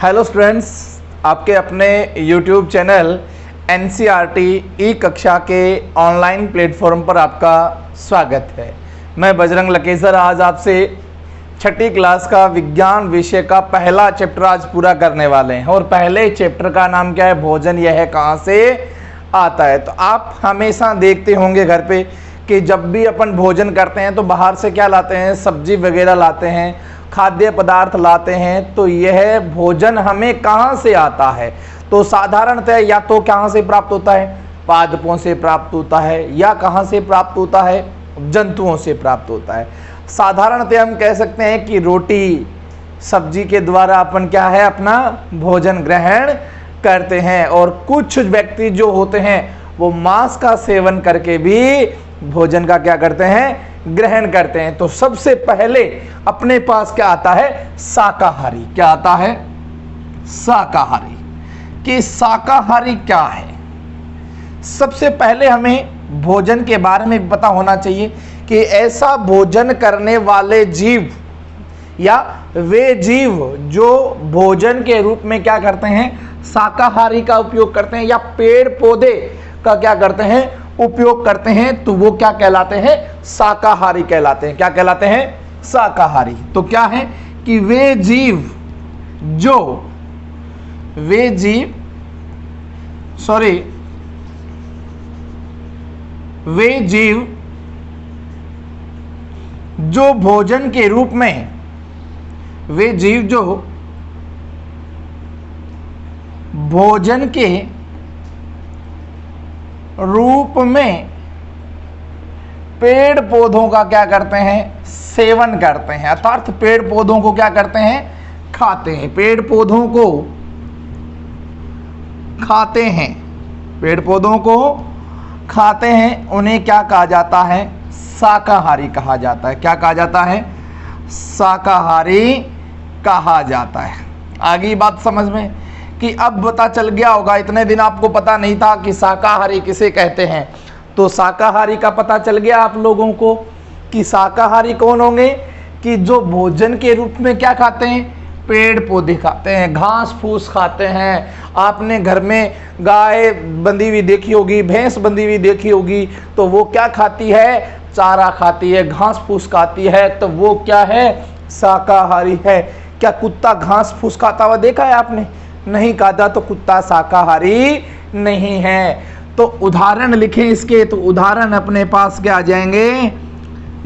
Hello students, आपके अपने YouTube channel NCERT ई कक्षा के ऑनलाइन प्लेटफॉर्म पर आपका स्वागत है। मैं बजरंग लकेसर आज आपसे छठी क्लास का विज्ञान विषय का पहला चैप्टर आज पूरा करने वाले हैं। और पहले चैप्टर का नाम क्या है? भोजन यह कहाँ से आता है। तो आप हमेशा देखते होंगे घर पे कि जब भी अपन भोजन करते हैं तो बाहर से क्या लाते हैं? सब्जी वगैरह लाते हैं, खाद्य पदार्थ लाते हैं। तो यह भोजन हमें कहाँ से आता है? तो साधारणतः या तो कहाँ से प्राप्त होता है? पादपों से प्राप्त होता है, या कहाँ से प्राप्त होता है? जंतुओं से प्राप्त होता है। साधारणतः हम कह सकते हैं कि रोटी सब्जी के द्वारा अपन क्या है, अपना भोजन ग्रहण करते हैं। और कुछ व्यक्ति जो होते हैं वो मांस का सेवन करके भी भोजन का क्या करते हैं? ग्रहण करते हैं। तो सबसे पहले अपने पास क्या आता है? शाकाहारी। क्या आता है? शाकाहारी। कि शाकाहारी क्या है? सबसे पहले हमें भोजन के बारे में पता होना चाहिए कि ऐसा भोजन करने वाले जीव या वे जीव जो भोजन के रूप में क्या करते हैं? शाकाहारी का उपयोग करते हैं या पेड़ पौधे का क्या करते हैं? उपयोग करते हैं। तो वो क्या कहलाते हैं? शाकाहारी कहलाते हैं। क्या कहलाते हैं? शाकाहारी। तो क्या है कि वे जीव जो भोजन के रूप में भोजन के रूप में पेड़ पौधों का क्या करते हैं? सेवन करते हैं। अर्थात पेड़ पौधों को क्या करते हैं? खाते हैं। पेड़ पौधों को खाते हैं। पेड़ पौधों को खाते हैं। उन्हें क्या कहा जाता है? शाकाहारी कहा जाता है। क्या कहा जाता है? शाकाहारी कहा जाता है। आगे बात समझ में कि अब पता चल गया होगा, इतने दिन आपको पता नहीं था कि शाकाहारी किसे कहते हैं। तो शाकाहारी का पता चल गया आप लोगों को कि शाकाहारी कौन होंगे? कि जो भोजन के रूप में क्या खाते हैं? पेड़ पौधे खाते हैं, घास फूस खाते हैं। आपने घर में गाय बंधी हुई देखी होगी, भैंस बंधी हुई देखी होगी, तो वो क्या खाती है? चारा खाती है, घास फूस खाती है। तो वो क्या है? शाकाहारी है। क्या कुत्ता घास फूस खाता हुआ देखा है आपने? नहीं खाता। तो कुत्ता शाकाहारी नहीं है। तो उदाहरण लिखें इसके। तो उदाहरण अपने पास क्या आ जाएंगे?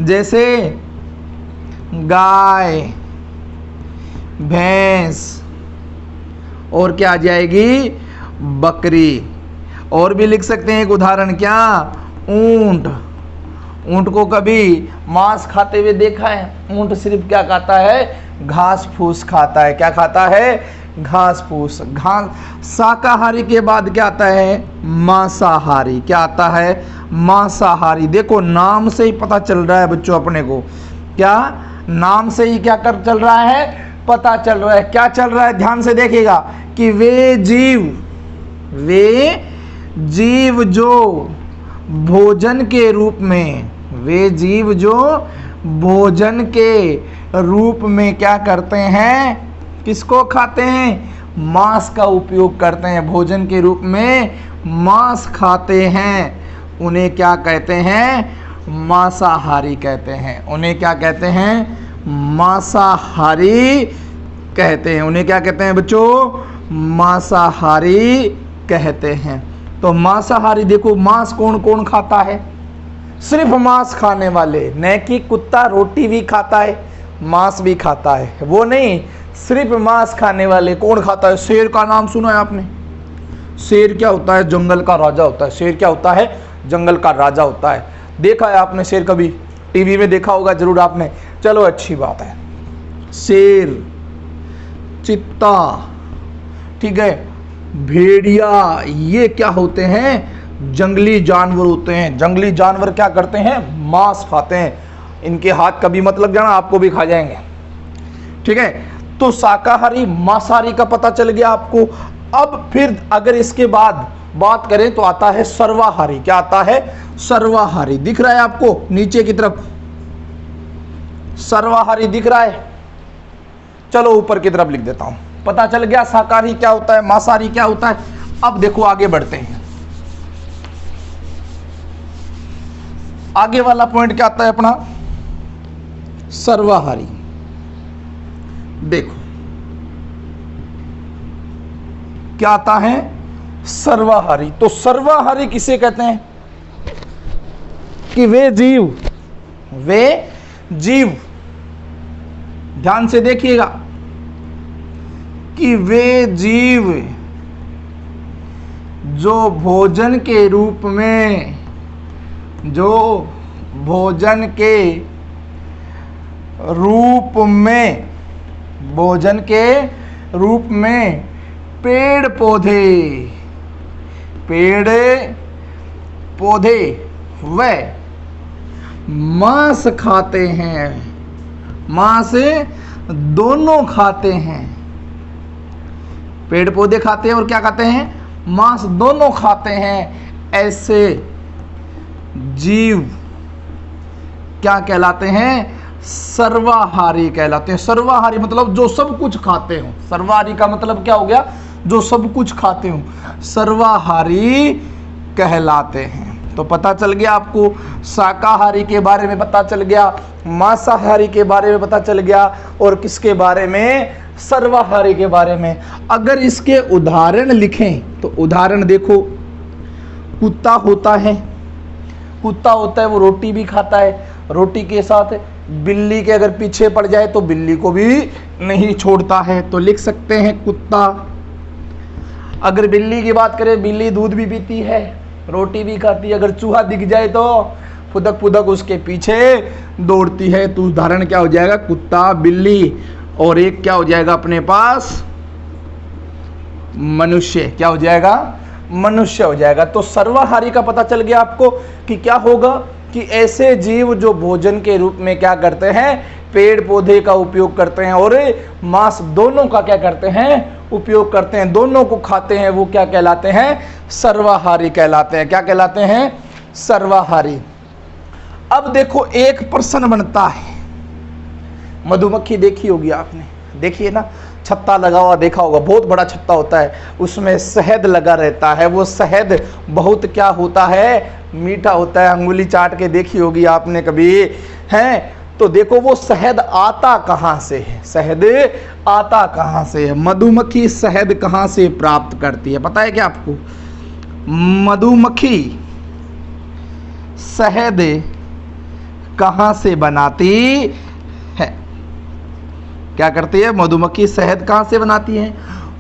जैसे गाय, भैंस, और क्या आ जाएगी? बकरी। और भी लिख सकते हैं एक उदाहरण। क्या? ऊंट। ऊंट को कभी मांस खाते हुए देखा है? ऊंट सिर्फ क्या खाता है? घास फूस खाता है। क्या खाता है? घास फूस। शाकाहारी के बाद क्या आता है? मांसाहारी। क्या आता है? मांसाहारी। देखो नाम से ही पता चल रहा है बच्चों अपने को। क्या नाम से ही क्या कर चल रहा है? पता चल रहा है। क्या चल रहा है? ध्यान से देखिएगा कि वे जीव जो भोजन के रूप में क्या करते हैं? किसको खाते हैं? मांस का उपयोग करते हैं। भोजन के रूप में मांस खाते हैं। उन्हें क्या कहते हैं? मांसाहारी कहते हैं। उन्हें क्या कहते हैं? मांसाहारी कहते हैं। उन्हें क्या कहते हैं बच्चों? मांसाहारी कहते हैं। तो मांसाहारी देखो, मांस कौन कौन खाता है? सिर्फ मांस खाने वाले, न कि कुत्ता रोटी भी खाता है, मांस भी खाता है, वो नहीं। सिर्फ मांस खाने वाले कौन खाता है? शेर का नाम सुना है आपने? शेर क्या होता है? जंगल का राजा होता है। शेर क्या होता है? जंगल का राजा होता है। देखा है आपने शेर? कभी टीवी में देखा होगा जरूर आपने। चलो अच्छी बात है। शेर, चित्ता, ठीक है, भेड़िया, ये क्या होते हैं? जंगली जानवर होते हैं। जंगली जानवर क्या करते हैं? मांस खाते हैं। इनके हाथ कभी मत लग जाना, आपको भी खा जाएंगे। ठीक है। तो शाकाहारी मांसाहारी का पता चल गया आपको। अब फिर अगर इसके बाद बात करें तो आता है सर्वाहारी। क्या आता है? सर्वाहारी। दिख रहा है आपको नीचे की तरफ? सर्वाहारी दिख रहा है? चलो ऊपर की तरफ लिख देता हूं। पता चल गया शाकाहारी क्या होता है, मांसाहारी क्या होता है। अब देखो आगे बढ़ते हैं। आगे वाला पॉइंट क्या आता है अपना, सर्वाहारी। देखो क्या आता है, सर्वाहारी। तो सर्वाहारी किसे कहते हैं कि वे जीव, ध्यान से देखिएगा, कि वे जीव जो भोजन के रूप में पेड़ पौधे व मांस खाते हैं, मांस दोनों खाते हैं। पेड़ पौधे खाते हैं और क्या खाते हैं, मांस दोनों खाते हैं। ऐसे जीव क्या कहलाते हैं, सर्वाहारी कहलाते हैं। सर्वाहारी मतलब जो सब कुछ खाते हो। सर्वाहारी का मतलब क्या हो गया, जो सब कुछ खाते हो, सर्वाहारी कहलाते हैं। तो पता चल गया आपको, शाकाहारी के बारे में पता चल गया, मांसाहारी के बारे में पता चल गया, और किसके बारे में, सर्वाहारी के बारे में। अगर इसके उदाहरण लिखें तो उदाहरण देखो, कुत्ता होता है वो रोटी भी खाता है, रोटी के साथ बिल्ली के अगर पीछे पड़ जाए तो बिल्ली को भी नहीं छोड़ता है, तो लिख सकते हैं कुत्ता। अगर बिल्ली की बात करें, बिल्ली दूध भी पीती है, रोटी भी खाती है, अगर चूहा दिख जाए तो फुदक फुदक उसके पीछे दौड़ती है। तो उदाहरण क्या हो जाएगा, कुत्ता, बिल्ली, और एक क्या हो जाएगा अपने पास, मनुष्य। क्या हो जाएगा, मनुष्य हो जाएगा। तो सर्वाहारी का पता चल गया आपको कि क्या होगा, कि ऐसे जीव जो भोजन के रूप में क्या करते हैं, पेड़ पौधे का उपयोग करते हैं और मांस दोनों का क्या करते हैं, उपयोग करते हैं, दोनों को खाते हैं, वो क्या कहलाते हैं, सर्वाहारी कहलाते हैं। क्या कहलाते हैं, सर्वाहारी। अब देखो एक प्रश्न बनता है, मधुमक्खी देखी होगी आपने, देखिए ना, छत्ता लगा हुआ देखा होगा, बहुत बड़ा छत्ता होता है, उसमें शहद लगा रहता है। वो शहद बहुत क्या होता है, मीठा होता है। अंगुली चाट के देखी होगी आपने कभी, हैं? तो देखो वो शहद आता कहाँ से है, शहद आता कहाँ से है, मधुमक्खी शहद कहाँ से प्राप्त करती है, पता है क्या आपको? मधुमक्खी शहद कहाँ से बनाती है, क्या करती है मधुमक्खी, शहद कहाँ से बनाती है,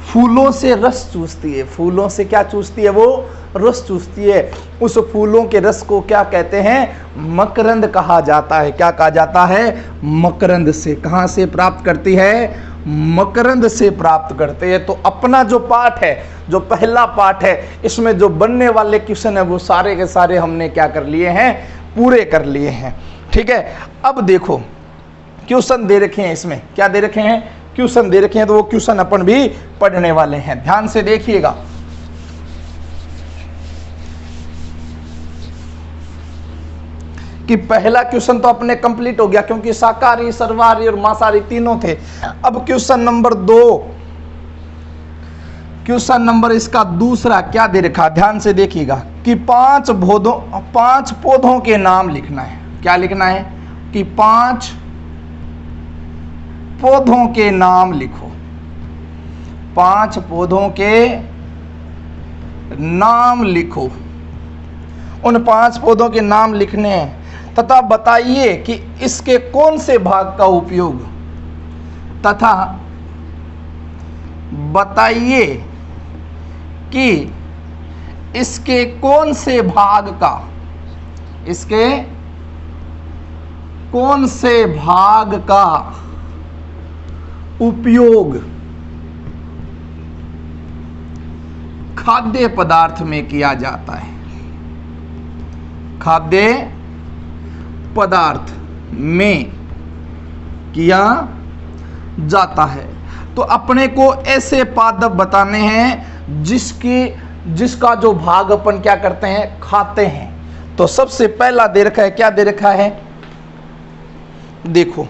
फूलों से रस चूसती है। फूलों से क्या चूसती है, वो रस चूसती है। उस फूलों के रस को क्या कहते हैं, मकरंद कहा जाता है। क्या कहा जाता है, मकरंद से। कहाँ से प्राप्त करती है, मकरंद से प्राप्त करते हैं। तो अपना जो पाठ है, जो पहला पाठ है, इसमें जो बनने वाले क्वेश्चन है वो सारे के सारे हमने क्या कर लिए हैं, पूरे कर लिए हैं। ठीक है, अब देखो क्वेश्चन दे रखे हैं, इसमें क्या दे रखे हैं, क्वेश्चन दे रखे हैं, तो वो क्वेश्चन अपन भी पढ़ने वाले हैं, ध्यान से देखिएगा। कि पहला क्वेश्चन तो अपने कंप्लीट हो गया, क्योंकि शाकाहारी, सर्वाहारी और मांसाहारी तीनों थे। अब क्वेश्चन नंबर 2, क्वेश्चन नंबर इसका दूसरा क्या दे रखा, ध्यान से देखिएगा, कि 5 पौधों के नाम लिखना है। क्या लिखना है, कि 5 पौधों के नाम लिखो। 5 पौधों के नाम लिखो। उन 5 पौधों के नाम लिखने हैं, तथा बताइए कि इसके कौन से भाग का उपयोग, तथा बताइए कि इसके कौन से भाग का, इसके कौन से भाग का उपयोग खाद्य पदार्थ में किया जाता है। खाद्य पदार्थ में किया जाता है। तो अपने को ऐसे पादप बताने हैं जिसका जो भाग अपन क्या करते हैं, खाते हैं। तो सबसे पहला दे रखा है, क्या दे रखा है, देखो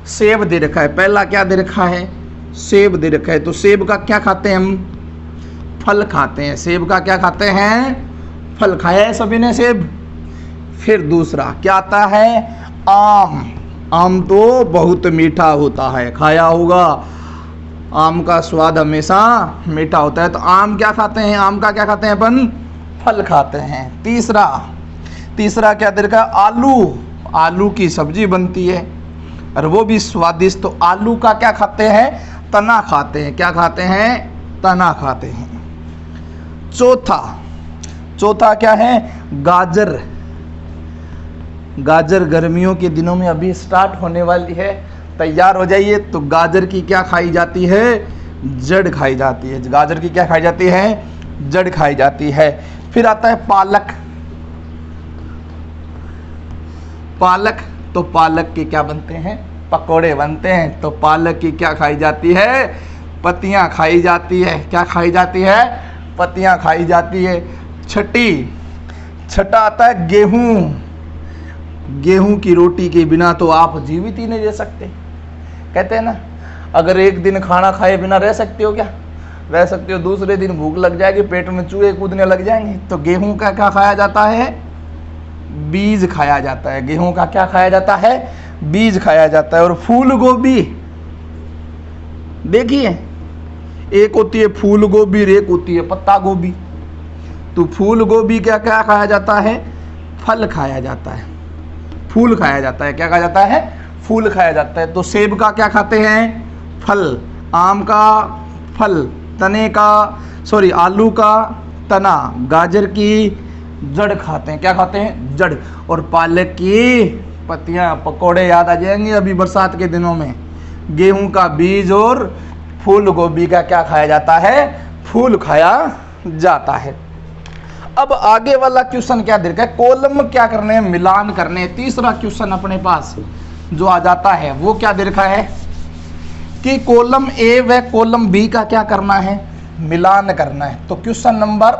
सेब दे रखा है। पहला क्या दे रखा है, सेब दे रखा है, तो सेब का क्या खाते हैं हम? फल खाते हैं। सेब का क्या खाते हैं? फल। खाया है सभी ने सेब। फिर दूसरा क्या आता है? आम। आम तो बहुत मीठा होता है, खाया होगा। आम का स्वाद हमेशा मीठा होता है। तो आम क्या खाते हैं? आम का क्या खाते हैं अपन? फल खाते हैं। तीसरा क्या दे रखा है? आलू। आलू की सब्जी बनती है और वो भी स्वादिष्ट। तो आलू का क्या खाते हैं? तना खाते हैं। क्या खाते हैं? तना खाते हैं। चौथा क्या है? गाजर। गाजर गर्मियों के दिनों में अभी स्टार्ट होने वाली है, तैयार हो जाइए। तो गाजर की क्या खाई जाती है? जड़ खाई जाती है। गाजर की क्या खाई जाती है? जड़ खाई जाती है। फिर आता है पालक। तो पालक के क्या बनते हैं? पकोड़े बनते हैं। तो पालक की क्या खाई जाती है? पत्तियां खाई जाती है। क्या खाई जाती है? पत्तियां खाई जाती है। छठा आता है गेहूं। गेहूं की रोटी के बिना तो आप जीवित ही नहीं रह सकते। कहते हैं ना, अगर एक दिन खाना खाए बिना रह सकते हो क्या? रह सकते हो। दूसरे दिन भूख लग जाएगी, पेट में चूहे कूदने लग जाएंगे। तो गेहूं का क्या खाया जाता है? बीज खाया जाता है। गेहूं का क्या खाया जाता है? बीज खाया जाता है। और फूल गोभी देखिए, एक होती है फूल गोभी, एक होती है पत्ता गोभी। तो फूल गोभी क्या क्या खाया जाता है? फल खाया जाता है, फूल खाया जाता है। क्या खाया जाता है? फूल खाया जाता है। तो सेब का क्या खाते हैं? फल। आम का फल, आलू का तना, गाजर की जड़ खाते हैं। क्या खाते हैं? जड़। और पालक की पत्तियां। पकोड़े याद आ जाएंगे अभी बरसात के दिनों में। गेहूं का बीज और फूल गोभी का क्या खाया जाता है? फूल खाया जाता है। अब आगे वाला क्वेश्चन क्या दे रखा है? कॉलम क्या करने हैं? मिलान करने हैं। तीसरा क्वेश्चन अपने पास जो आ जाता है वो क्या दे रखा है कि कॉलम ए व कॉलम बी का क्या करना है? मिलान करना है। तो क्वेश्चन नंबर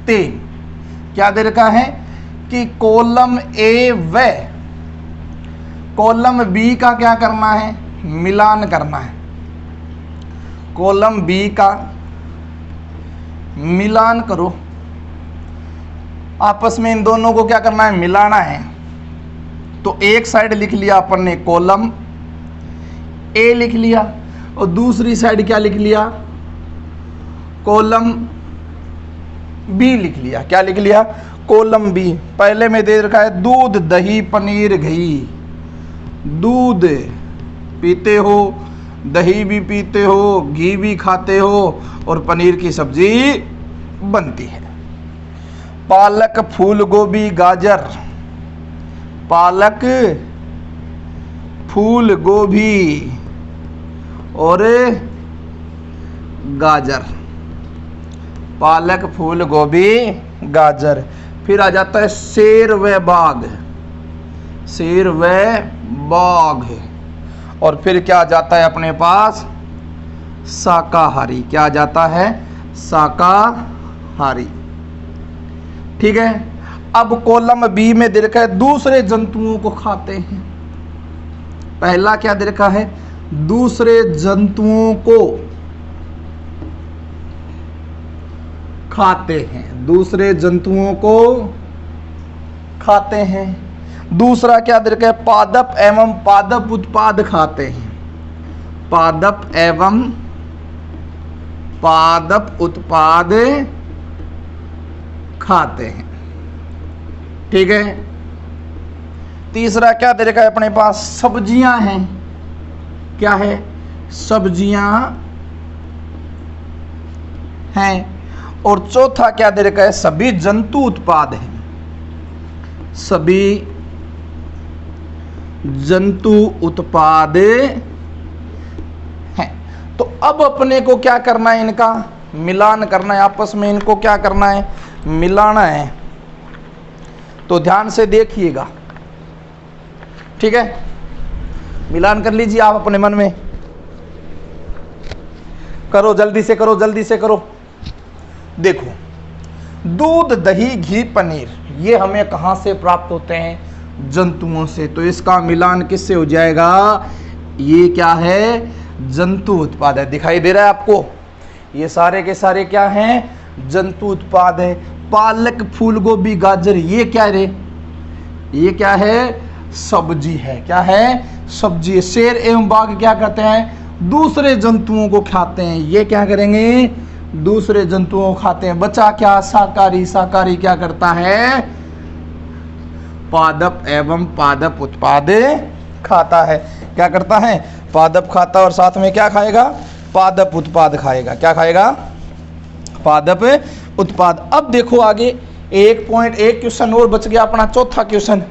3 क्या दे रखा है कि कॉलम ए व कॉलम बी का क्या करना है? मिलान करना है। कॉलम बी का मिलान करो। आपस में इन दोनों को क्या करना है? मिलाना है। तो एक साइड लिख लिया अपन ने कॉलम ए लिख लिया, और दूसरी साइड क्या लिख लिया? कॉलम बी लिख लिया। क्या लिख लिया? Column B. पहले में दे रखा है दूध, दही, पनीर, घी। दूध पीते हो, दही भी पीते हो, घी भी खाते हो, और पनीर की सब्जी बनती है। पालक, फूल गोभी, गाजर। पालक, फूल गोभी और गाजर। पालक, फूल गोभी, गाजर। फिर आ जाता है शेर व बाघ। शेर व बाघ। और फिर क्या आ जाता है अपने पास? शाकाहारी। क्या आ जाता है? शाकाहारी। ठीक है। अब कॉलम बी में दे रखा है दूसरे जंतुओं को खाते हैं। पहला क्या दे रखा है? दूसरे जंतुओं को खाते हैं। दूसरे जंतुओं को खाते हैं। दूसरा क्या दे रखा है? पादप एवं पादप उत्पाद खाते हैं। पादप एवं पादप उत्पाद खाते हैं। ठीक है। तीसरा क्या दे रखा है अपने पास? सब्जियां हैं। क्या है? सब्जियां हैं। और चौथा क्या दे रखा है? सभी जंतु उत्पाद हैं। सभी जंतु उत्पाद हैं। तो अब अपने को क्या करना है? इनका मिलान करना है। आपस में इनको क्या करना है? मिलाना है। तो ध्यान से देखिएगा। ठीक है। मिलान कर लीजिए आप अपने मन में। करो, जल्दी से करो, जल्दी से करो। देखो, दूध, दही, घी, पनीर, ये हमें कहां से प्राप्त होते हैं? जंतुओं से। तो इसका मिलान किससे हो जाएगा? ये क्या है? जंतु उत्पाद है। दिखाई दे रहा है आपको, ये सारे के सारे क्या हैं, जंतु उत्पाद है। पालक, फूल गोभी, गाजर, ये क्या रे, ये क्या है, सब्जी है। क्या है, सब्जी है। शेर एवं बाघ क्या करते हैं, दूसरे जंतुओं को खाते हैं। ये क्या करेंगे, दूसरे जंतुओं को खाते हैं। बचा क्या, शाकाहारी। शाकाहारी क्या करता है, पादप एवं पादप उत्पाद खाता है। क्या करता है, पादप खाता और साथ में क्या खाएगा, पादप उत्पाद खाएगा। क्या खाएगा, पादप उत्पाद। अब देखो आगे, एक पॉइंट, एक क्वेश्चन और बच गया अपना, चौथा क्वेश्चन।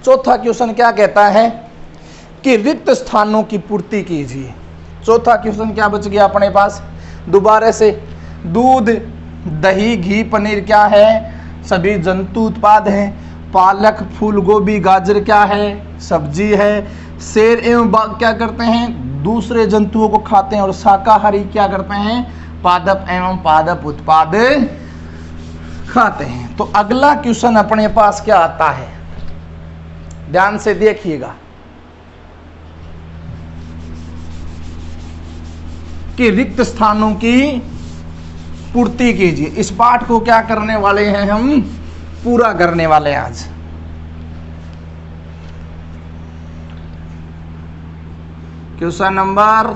चौथा क्वेश्चन क्या कहता है कि रिक्त स्थानों की पूर्ति कीजिए। चौथा क्वेश्चन क्या बच गया अपने पास, दोबारा से, दूध, दही, घी, पनीर क्या है, सभी जंतु उत्पाद हैं। पालक, फूल गोभी, गाजर क्या है, सब्जी है। शेर एवं बाघ क्या करते हैं, दूसरे जंतुओं को खाते हैं। और शाकाहारी क्या करते हैं, पादप एवं पादप उत्पाद खाते हैं। तो अगला क्वेश्चन अपने पास क्या आता है, ध्यान से देखिएगा कि रिक्त स्थानों की पूर्ति कीजिए। इस पाठ को क्या करने वाले हैं हम, पूरा करने वाले हैं आज। क्वेश्चन नंबर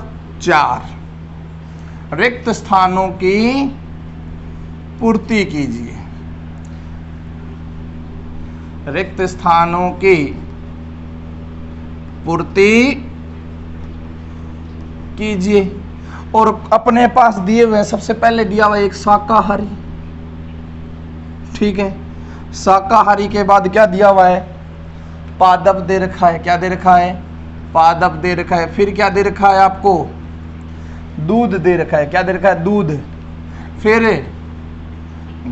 4, रिक्त स्थानों की पूर्ति कीजिए। रिक्त स्थानों की पूर्ति कीजिए। और अपने पास दिए हुए, सबसे पहले दिया हुआ एक शाकाहारी, ठीक है। शाकाहारी के बाद क्या दिया हुआ है, पादप दे रखा है। क्या दे रखा है, पादप दे रखा है। फिर क्या दे रखा है आपको, दूध दे रखा है। क्या दे रखा है, दूध। फिर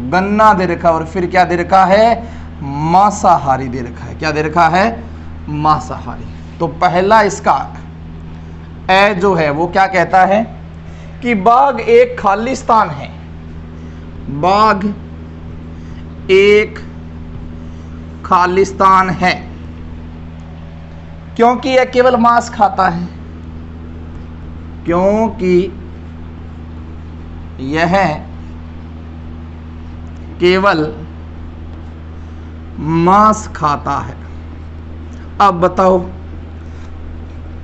गन्ना दे रखा है। और फिर क्या दे रखा है, मांसाहारी दे रखा है। क्या दे रखा है, मांसाहारी। तो पहला इसका ए जो है वो क्या कहता है कि बाघ एक खालिस्तान है। बाघ एक खालिस्तान है क्योंकि यह केवल मांस खाता है। क्योंकि यह केवल मांस खाता है। अब बताओ,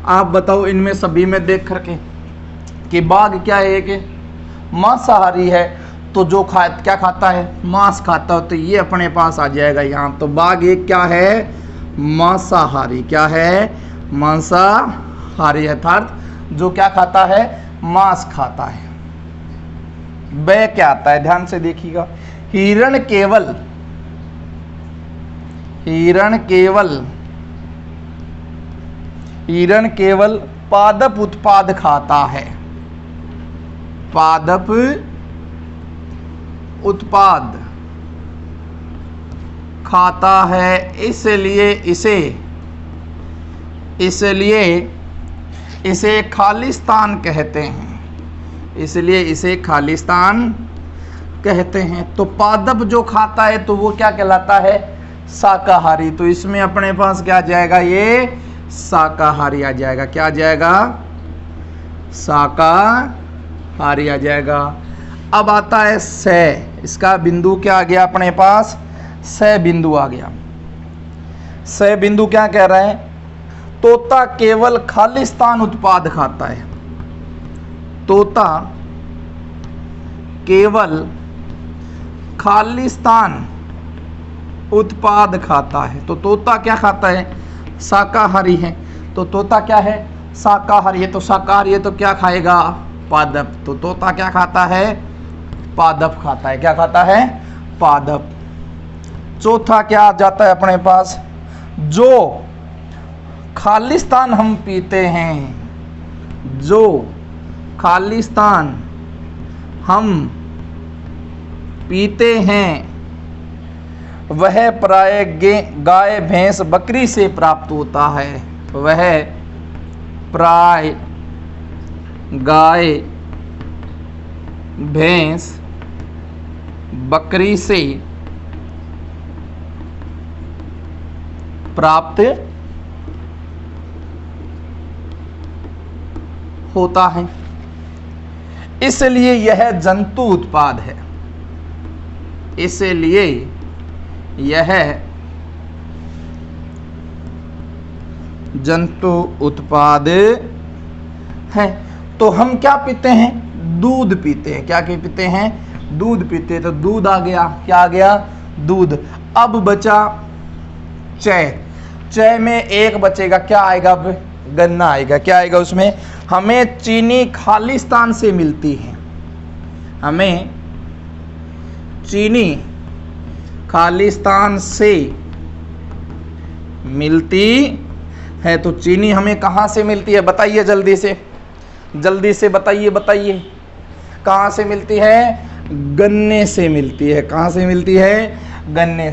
आप बताओ इनमें सभी में देख करके कि बाघ क्या है, एक मांसाहारी है, तो जो क्या खाता है, मांस खाता है। तो ये अपने पास आ जाएगा यहाँ। तो बाघ एक क्या है, मांसाहारी। क्या है, मांसाहारी, अर्थात जो क्या खाता है, मांस खाता है। ब क्या आता है, ध्यान से देखिएगा, हिरण केवल, हिरण केवल, हिरण केवल पादप उत्पाद खाता है। पादप उत्पाद खाता है, इसलिए इसे खालिस्तान कहते हैं। इसलिए इसे खालिस्तान कहते हैं। तो पादप जो खाता है तो वो क्या कहलाता है, शाकाहारी। तो इसमें अपने पास क्या आ जाएगा, ये शाकाहारी आ जाएगा। क्या आ जाएगा, शाकाहारी आ जाएगा। अब आता है स, इसका बिंदु क्या आ गया अपने पास, स बिंदु आ गया। स बिंदु क्या कह रहा है, तोता केवल खालिस्तान उत्पाद खाता है। तोता केवल खालिस्तान उत्पाद खाता है। तो तोता क्या खाता है, शाकाहारी है। तो तोता क्या है, शाकाहारी है। तो शाकाहारी है तो क्या खाएगा, पादप। तो तोता क्या खाता है, पादप खाता है। क्या खाता है, पादप। चौथा क्या आ जाता है अपने पास, जो खालिस्तान हम पीते हैं, जो खालिस्तान हम पीते हैं वह प्राय गाय, भैंस, बकरी से प्राप्त होता है। वह प्राय गाय, भैंस, बकरी से प्राप्त होता है, इसलिए यह जंतु उत्पाद है। इसलिए यह जंतु उत्पाद है। तो हम क्या पीते हैं? दूध पीते हैं। क्या पीते हैं? दूध पीते हैं। तो दूध आ गया। क्या आ गया? दूध। अब बचा चाय। चाय में एक बचेगा, क्या आएगा? अब गन्ना आएगा। क्या आएगा उसमें? हमें चीनी खालिस्तान से मिलती है। हमें चीनी खालिस्तान से मिलती है। तो चीनी हमें कहाँ से मिलती है? बताइए जल्दी से, जल्दी से बताइए, बताइए कहाँ से मिलती है? गन्ने से मिलती है। कहाँ से मिलती है? गन्ने से।